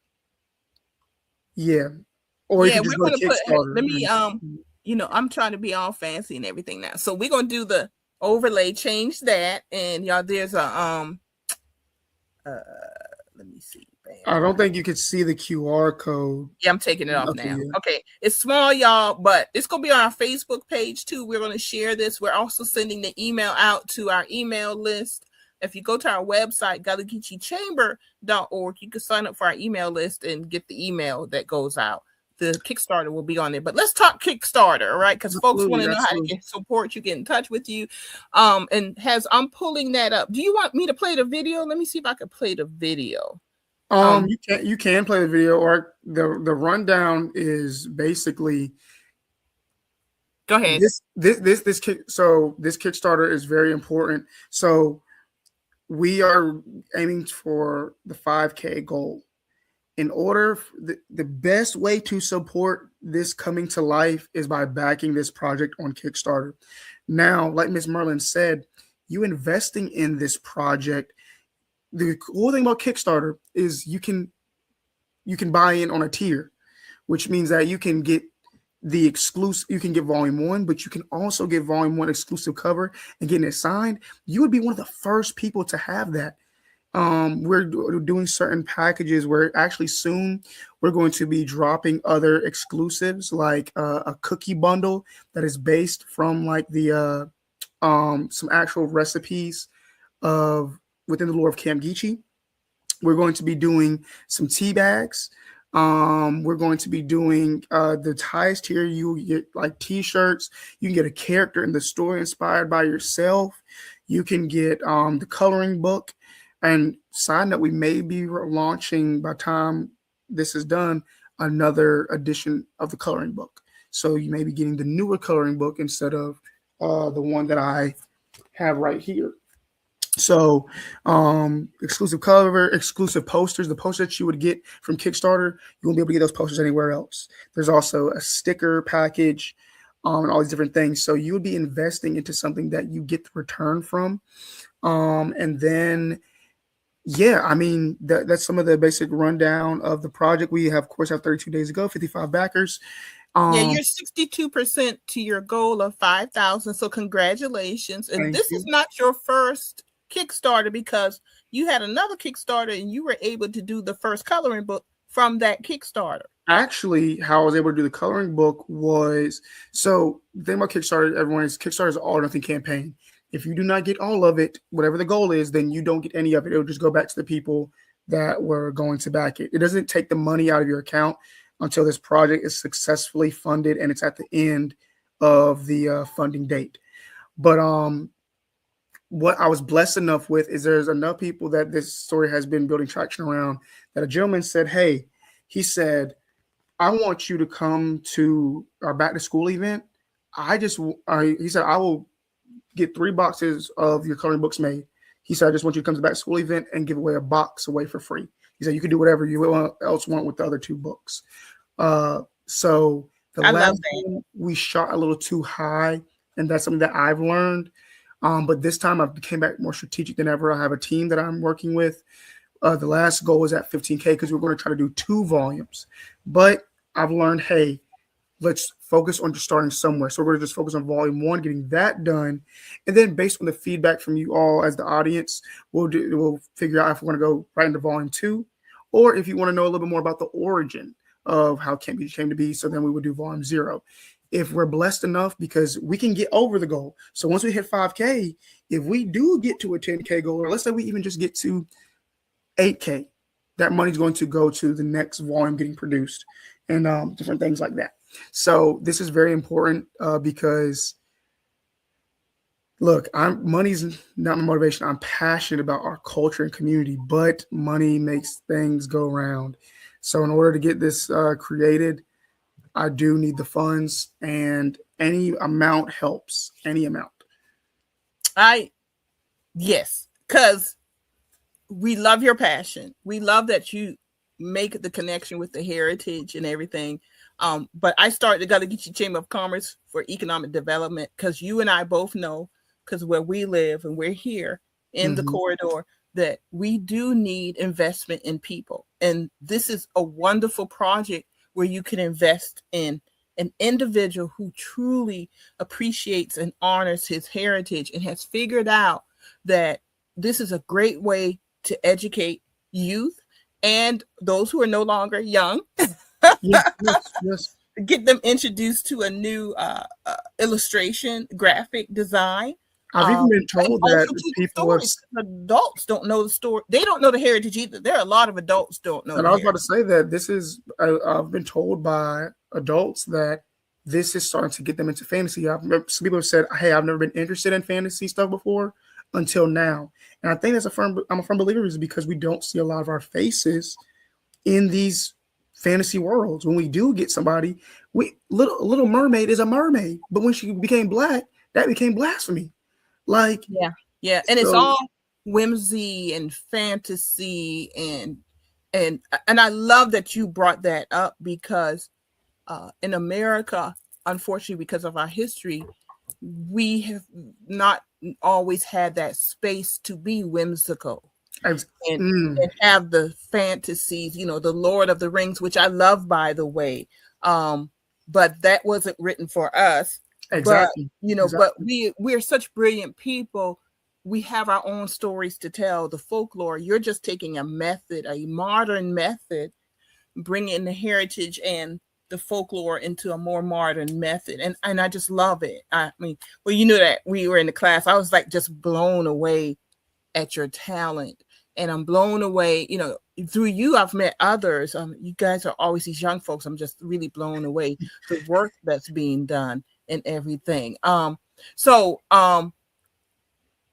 Yeah. Or you can just go to Kickstarter. Let me I'm trying to be all fancy and everything now. So we're gonna do the overlay, change that, and y'all there's a let me see. I don't think you could see the QR code. Yeah, I'm taking it off now. Yeah. Okay, it's small, y'all, but it's going to be on our Facebook page too. We're going to share this. We're also sending the email out to our email list. If you go to our website, GullahGeecheeChamber.org, you can sign up for our email list and get the email that goes out. The Kickstarter will be on there. But let's talk Kickstarter, all right? Because folks want to know how to get support you, get in touch with you. And I'm pulling that up. Do you want me to play the video? Let me see if I can play the video. You can play the video, or the rundown is basically. Go ahead. This Kickstarter is very important. So we are aiming for the 5K goal. In order, the best way to support this coming to life is by backing this project on Kickstarter. Now, like Ms. Merlin said, you investing in this project. The cool thing about Kickstarter is you can buy in on a tier, which means that you can get the exclusive, you can get volume 1, but you can also get volume 1 exclusive cover and getting it signed. You would be one of the first people to have that. We're doing certain packages where actually soon we're going to be dropping other exclusives, like a cookie bundle that is based from like the some actual recipes of within the lore of Camp Geechee. We're going to be doing some tea bags. We're going to be doing the highest tier. You get like t-shirts. You can get a character in the story inspired by yourself. You can get the coloring book. And side note, we may be launching, by the time this is done, another edition of the coloring book. So you may be getting the newer coloring book instead of the one that I have right here. So exclusive cover, exclusive posters, the posters that you would get from Kickstarter, you won't be able to get those posters anywhere else. There's also a sticker package and all these different things. So you would be investing into something that you get the return from. And then Yeah, I mean that's some of the basic rundown of the project. We have, of course, have 32 days to go, 55 backers. Yeah, you're 62% to your goal of 5,000. So congratulations. And Thank this is you. not your first Kickstarter, because you had another Kickstarter and you were able to do the first coloring book from that Kickstarter. Actually, how I was able to do the coloring book was, so the thing about Kickstarter, everyone, is Kickstarter is an all or nothing campaign. If you do not get all of it, whatever the goal is, then you don't get any of it. It'll just go back to the people that were going to back it. It doesn't take the money out of your account until this project is successfully funded and it's at the end of the funding date. But what I was blessed enough with is there's enough people that this story has been building traction around, that a gentleman said, hey, he said, I want you to come to our back to school event. He said, I will get 3 boxes of your coloring books made. He said, I just want you to come to the back to school event and give away a box away for free. He said, you can do whatever you else want with the other 2 books. So the last one we shot a little too high, and that's something that I've learned. But this time I came back more strategic than ever. I have a team that I'm working with. The last goal was at 15K because we're going to try to do 2 volumes. But I've learned, hey, let's focus on just starting somewhere. So we're going to just focus on volume 1, getting that done. And then based on the feedback from you all as the audience, we'll figure out if we're going to go right into volume 2, or if you want to know a little bit more about the origin of how Camp Geechee came to be. So then we would do volume 0. If we're blessed enough, because we can get over the goal. So once we hit 5K, if we do get to a 10K goal, or let's say we even just get to 8K, that money's going to go to the next volume getting produced and different things like that. So this is very important because, look, money's not my motivation. I'm passionate about our culture and community, but money makes things go round. So in order to get this created, I do need the funds, and any amount helps. Any amount. Yes, because we love your passion. We love that you make the connection with the heritage and everything. But I started the Gullah Geechee Chamber of Commerce for Economic Development because you and I both know, because where we live and we're here in the corridor, that we do need investment in people. And this is a wonderful project where you can invest in an individual who truly appreciates and honors his heritage and has figured out that this is a great way to educate youth and those who are no longer young. Yes. Get them introduced to a new illustration, graphic design. I've even been told that people adults don't know the story. They don't know the heritage either. There are a lot of adults don't know. And I was about to say that this is, I've been told by adults that this is starting to get them into fantasy. Some people have said, hey, I've never been interested in fantasy stuff before until now. And I think I'm a firm believer is because we don't see a lot of our faces in these fantasy worlds. When we do get somebody, Little Mermaid is a mermaid, but when she became black, that became blasphemy. Like, yeah, and it's all whimsy and fantasy, and I love that you brought that up because in America, unfortunately, because of our history, we have not always had that space to be whimsical and have the fantasies, the Lord of the Rings, which I love, by the way, but that wasn't written for us. Exactly. But, but we're such brilliant people. We have our own stories to tell. The folklore, you're just taking a modern method, bringing the heritage and the folklore into a more modern method. And I just love it. I mean, well, you know that we were in the class. I was like just blown away at your talent. And I'm blown away, through you, I've met others. You guys are always these young folks. I'm just really blown away the work that's being done and everything. So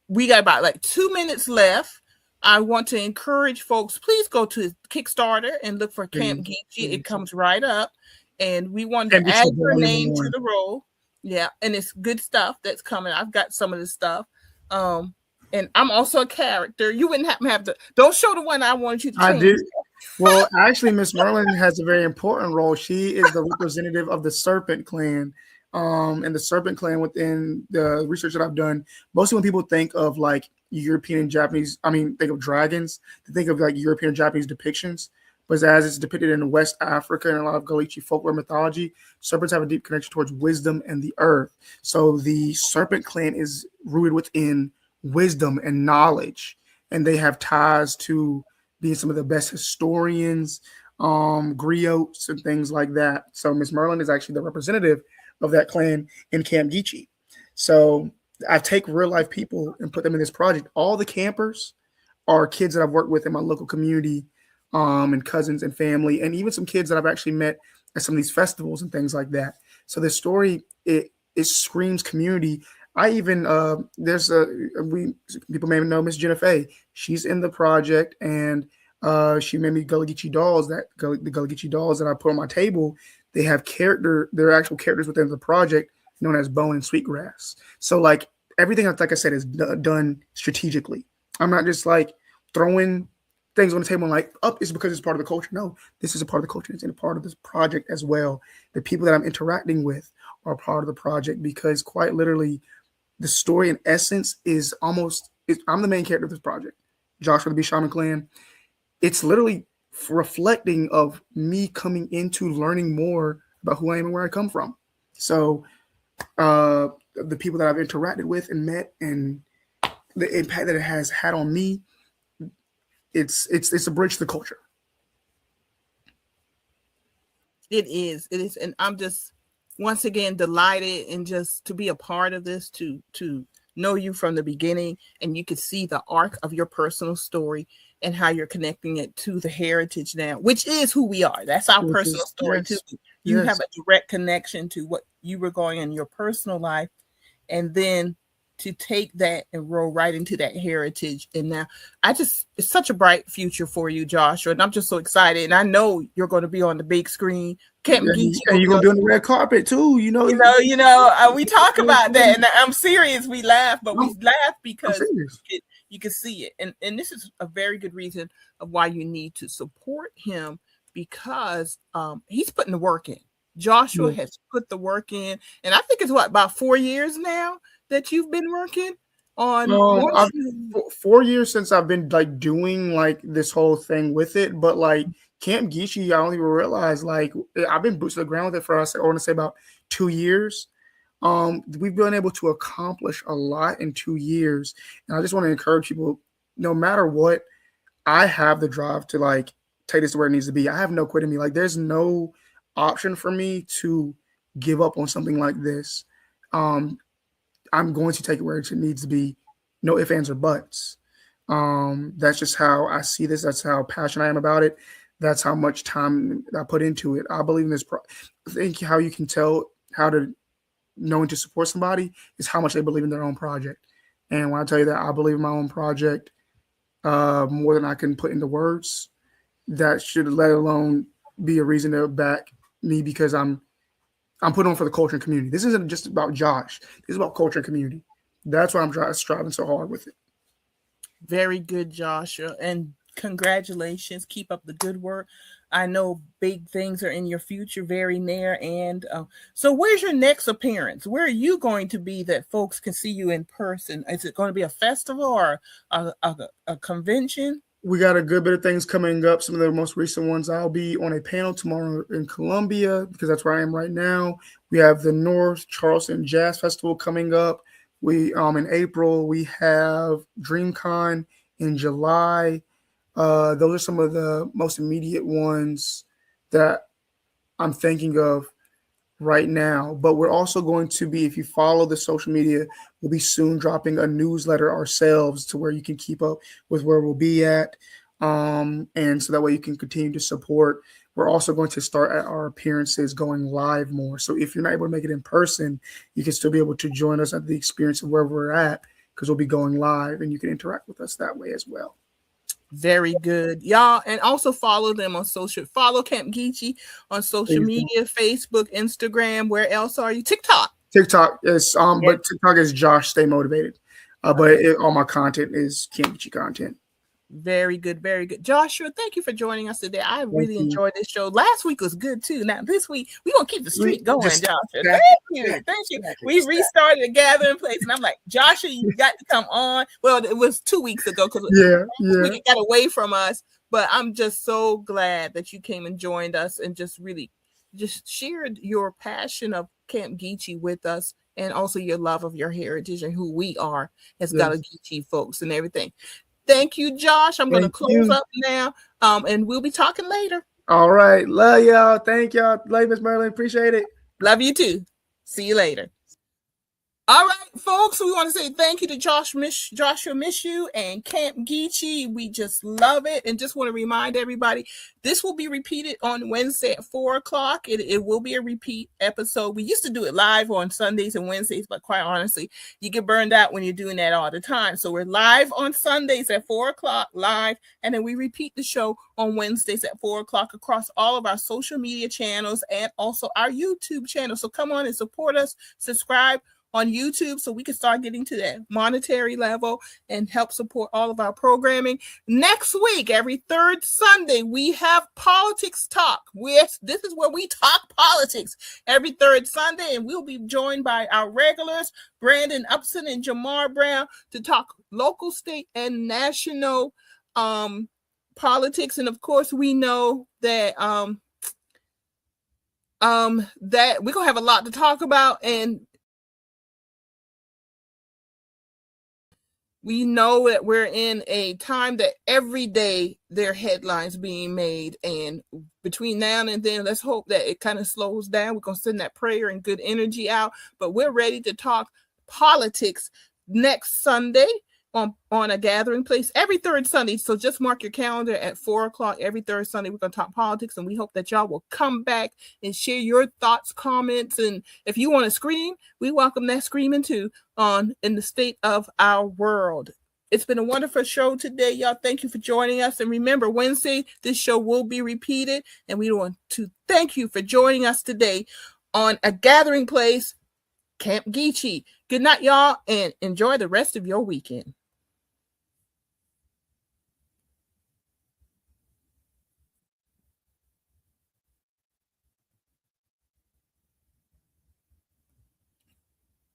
we got about 2 minutes left. I want to encourage folks, please go to Kickstarter and look for Camp Geechee. It comes right up. And we want to add your name to the roll. Yeah, and it's good stuff that's coming. I've got some of this stuff. And I'm also a character. You wouldn't have to. Don't show the one I wanted you to change. I did. Well, actually, Miss Merlin has a very important role. She is the representative of the Serpent Clan. and the serpent clan within the research that I've done, mostly when people think of like European and Japanese, think of dragons, they think of like European and Japanese depictions. But as it's depicted in West Africa and a lot of Gullah Geechee folklore mythology, serpents have a deep connection towards wisdom and the earth. So the serpent clan is rooted within wisdom and knowledge, and they have ties to being some of the best historians, griots, and things like that. So Miss Merlin is actually the representative of that clan in Camp Geechee. So I take real life people and put them in this project. All the campers are kids that I've worked with in my local community, and cousins and family, and even some kids that I've actually met at some of these festivals and things like that. So the story, it screams community. I even people may know Miss Jennifer. She's in the project, and she made me Gullah Geechee dolls. The Gullah Geechee dolls that I put on my table, they have they're actual characters within the project known as Bone and Sweetgrass. So like everything, like I said, is done strategically. I'm not just like throwing things on the table and like up is because it's part of the culture. No, this is a part of the culture. It's a part of this project as well. The people that I'm interacting with are part of the project because quite literally the story in essence is I'm the main character of this project. Joshua the Bee Shaman Clan. It's literally reflecting of me coming into learning more about who I am and where I come from. So the people that I've interacted with and met and the impact that it has had on me, it's a bridge to the culture. It is, and I'm just once again delighted and just to be a part of this, to know you from the beginning, and you could see the arc of your personal story and how you're connecting it to the heritage now, which is who we are. That's our personal story too. You have a direct connection to what you were going in your personal life, and then to take that and roll right into that heritage. And now it's such a bright future for you, Joshua. And I'm just so excited. And I know you're going to be on the big screen. And you're going to be on the red carpet too. We talk about that. And I'm serious. We laugh, but we laugh because you can see it. And this is a very good reason of why you need to support him, because he's putting the work in. Joshua has put the work in. And I think it's about 4 years now that you've been working on? 4 years since I've been like doing like this whole thing with it, but like Camp Geechee, I don't even realize like I've been boots to the ground with it for I want to say about 2 years. We've been able to accomplish a lot in 2 years, and I just want to encourage people, no matter what, I have the drive to like take this to where it needs to be. I have no quit in me. Like there's no option for me to give up on something like this. I'm going to take it where it needs to be. No ifs, ands, or buts. That's just how I see this. That's how passionate I am about it. That's how much time I put into it. I believe in this. I think how you can tell how to knowing to support somebody is how much they believe in their own project. And when I tell you that I believe in my own project more than I can put into words, that should let alone be a reason to back me, because I'm putting on for the culture and community. This isn't just about Josh. This is about culture and community. That's why I'm striving so hard with it. Very good, Joshua. And congratulations. Keep up the good work. I know big things are in your future, very near. And so where's your next appearance? Where are you going to be that folks can see you in person? Is it going to be a festival or a convention? We got a good bit of things coming up. Some of the most recent ones, I'll be on a panel tomorrow in Columbia, because that's where I am right now. We have the North Charleston Jazz Festival coming up. We in April, we have DreamCon in July. Those are some of the most immediate ones that I'm thinking of right now. But we're also going to be, if you follow the social media, we'll be soon dropping a newsletter ourselves to where you can keep up with where we'll be at. And so that way you can continue to support. We're also going to start at our appearances going live more. So if you're not able to make it in person, you can still be able to join us at the experience of where we're at, because we'll be going live and you can interact with us that way as well. Very good, y'all. And also follow them on social. Follow Camp Geechee on social media, Facebook, Instagram. Where else are you? TikTok is but TikTok is Josh Stay Motivated. But all my content is Camp Geechee content. Very good, very good. Joshua, thank you for joining us today. I really enjoyed this show. Last week was good too. Now this week we're gonna keep the streak going, Joshua. Thank you. We restarted a gathering place, and I'm like, Joshua, you got to come on. Well, it was 2 weeks ago because we got away from us. But I'm just so glad that you came and joined us and just really just shared your passion of Camp Geechee with us, and also your love of your heritage and who we are as Gullah Geechee folks and everything. Thank you, Josh. I'm going to close up now, and we'll be talking later. All right. Love y'all. Thank y'all. Love you, Miss Merlin. Appreciate it. Love you too. See you later. All right, folks, we want to say thank you to Joshua Mishoe and Camp Geechee. We just love it. And just want to remind everybody, this will be repeated on Wednesday at 4:00. It will be a repeat episode. We used to do it live on Sundays and Wednesdays, but quite honestly, you get burned out when you're doing that all the time. So we're live on Sundays at 4:00 live, and then we repeat the show on Wednesdays at 4:00 across all of our social media channels and also our YouTube channel. So come on and support us, subscribe on YouTube so we can start getting to that monetary level and help support all of our programming. Next week, every third Sunday, we have Politics Talk. This is where we talk politics every third Sunday, and we'll be joined by our regulars, Brandon Upson and Jamar Brown, to talk local, state, and national politics. And of course, we know that that we're gonna have a lot to talk about, and we know that we're in a time that every day there are headlines being made. And between now and then, let's hope that it kind of slows down. We're going to send that prayer and good energy out. But we're ready to talk politics next Sunday on a gathering place every third Sunday. So just mark your calendar at 4:00 every third Sunday. We're going to talk politics, and we hope that y'all will come back and share your thoughts, comments, and if you want to scream, we welcome that screaming too in the state of our world. It's been a wonderful show today, y'all. Thank you for joining us. And remember, Wednesday, this show will be repeated, and we want to thank you for joining us today on a gathering place, Camp Geechee. Good night, y'all, and enjoy the rest of your weekend.